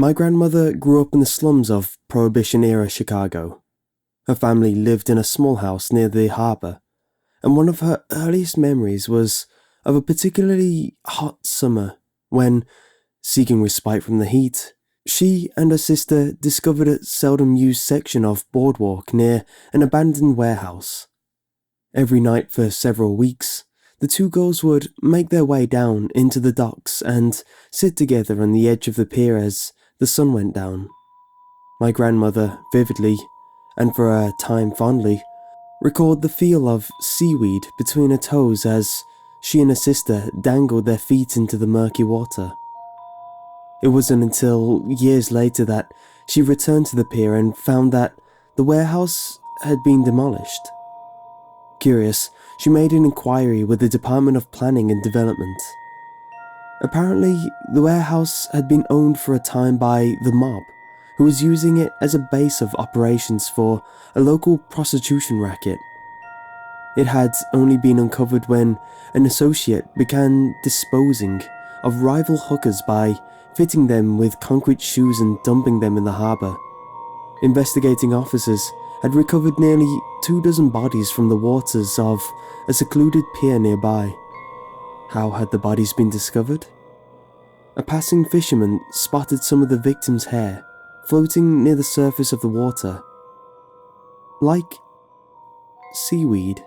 My grandmother grew up in the slums of Prohibition-era Chicago. Her family lived in a small house near the harbor, and one of her earliest memories was of a particularly hot summer when, seeking respite from the heat, she and her sister discovered a seldom-used section of boardwalk near an abandoned warehouse. Every night for several weeks, the two girls would make their way down into the docks and sit together on the edge of the pier as the sun went down. My grandmother vividly, and for a time fondly, recalled the feel of seaweed between her toes as she and her sister dangled their feet into the murky water. It wasn't until years later that she returned to the pier and found that the warehouse had been demolished. Curious, she made an inquiry with the Department of Planning and Development. Apparently, the warehouse had been owned for a time by the mob, who was using it as a base of operations for a local prostitution racket. It had only been uncovered when an associate began disposing of rival hookers by fitting them with concrete shoes and dumping them in the harbour. Investigating officers had recovered nearly 24 bodies from the waters of a secluded pier nearby. How had the bodies been discovered? A passing fisherman spotted some of the victims' hair floating near the surface of the water. Like seaweed.